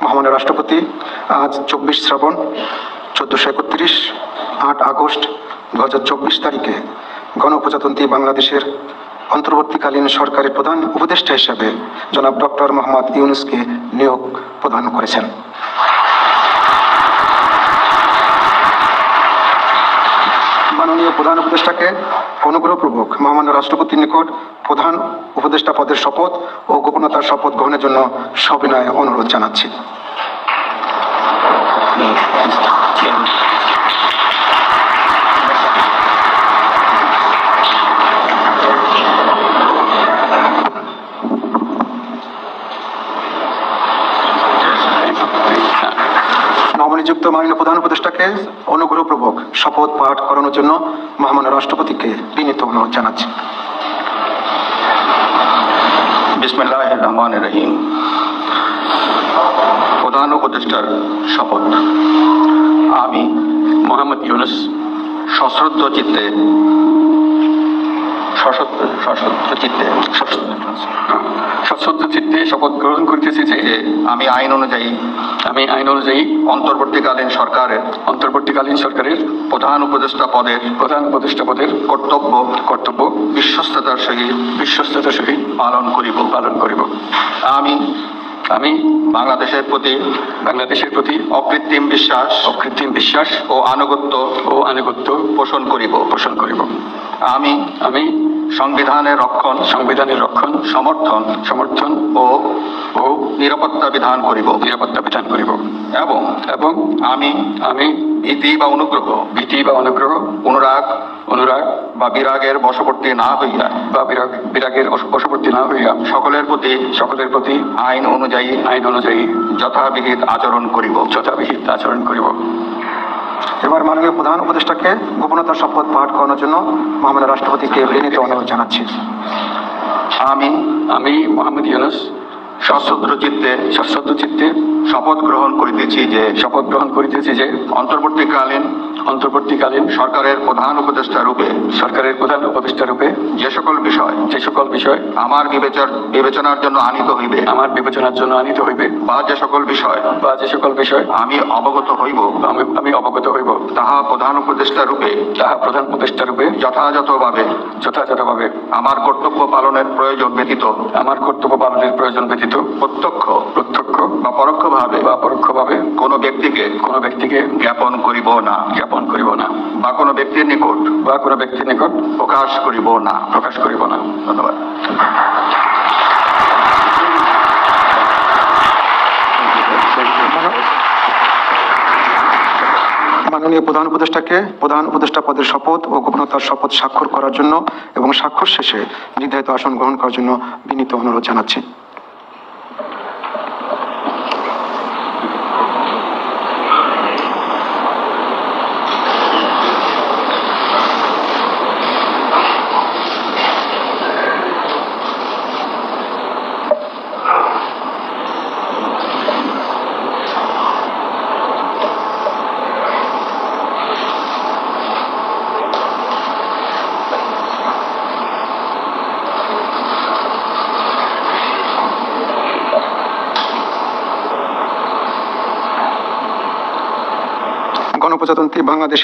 মহামান্য রাষ্ট্রপতি আজ 24 শ্রাবণ 1431 8 আগস্ট 2024 তারিখে গণপ্রজাতন্ত্রী বাংলাদেশের অন্তর্বর্তীকালীন সরকারের প্রধান উপদেষ্টা হিসেবে জনাব ডক্টর মোহাম্মদ ইউনূসকে নিয়োগ প্রদান করেছেন। মাননীয় প্রধান উপদেষ্টাকে অনুগ্রহপূর্বক মহামান্য রাষ্ট্রপতির নিকট প্রধান উপদেষ্টা পদের শপথ ও গোপনতার শপথ গ্রহণের জন্য সবিনয়ে অনুরোধ জানাচ্ছি। নবনিযুক্ত মাননীয় প্রধান উপদেষ্টাকে অনুগ্রহপূর্বক শপথ পাঠ করানোর জন্য মহামান্য রাষ্ট্রপতিকে বিনীত অনুরোধ জানাচ্ছি। বিসমিল্লাহির রহমানির রহিম। প্রধান উপদেষ্টার শপথ। আমি মোহাম্মদ ইউনূস সশ্রদ্ধ চিত্তে শপথ গ্রহণ করিতেছি যে আমি আইন অনুযায়ী অন্তর্বর্তীকালীন সরকারের প্রধান উপদেষ্টা পদের কর্তব্য বিশ্বস্ততার সহিত পালন করিব। আমি বাংলাদেশের প্রতি অকৃত্রিম বিশ্বাস ও আনুগত্য পোষণ করিব। আমি সংবিধানের রক্ষণ সমর্থন ও নিরাপত্তা বিধান করিব এবং আমি ভীতি বা অনুগ্রহ অনুরাগ বা বিরাগের বশবর্তী না হইয়া সকলের প্রতি আইন অনুযায়ী যথাবিহিত আচরণ করিব। এবার মাননীয় প্রধান উপদেষ্টাকে গোপনতার শপথ পাঠ করানোর জন্য মহামান্য রাষ্ট্রপতিকে বিনীত অনুরোধ জানাচ্ছি। আমি মোহাম্মদ ইউনূস সশ্রদ্ধ চিত্তে শপথ গ্রহণ করিতেছি যে অন্তর্বর্তীকালীন সরকারের প্রধান উপদেষ্টা রূপে যে সকল বিষয় আমার বিবেচনার জন্য আনিত হইবে বা যে সকল বিষয় আমি অবগত হইব তাহা প্রধান উপদেষ্টা রূপে যথাযথভাবে আমার কর্তব্য পালনের প্রয়োজন ব্যতীত প্রত্যক্ষ বা পরোক্ষভাবে কোনো ব্যক্তিকে জ্ঞাপন করিব না বা কোনো ব্যক্তির নিকট প্রকাশ করিব না। ধন্যবাদ। মাননীয় প্রধান উপদেষ্টাকে প্রধান উপদেষ্টা পদের শপথ ও গোপনতার শপথ স্বাক্ষর করার জন্য এবং স্বাক্ষর শেষে নির্ধারিত আসন গ্রহণ করার জন্য বিনীত অনুরোধ জানাচ্ছি। গণপ্রজাতন্ত্রী বাংলাদেশের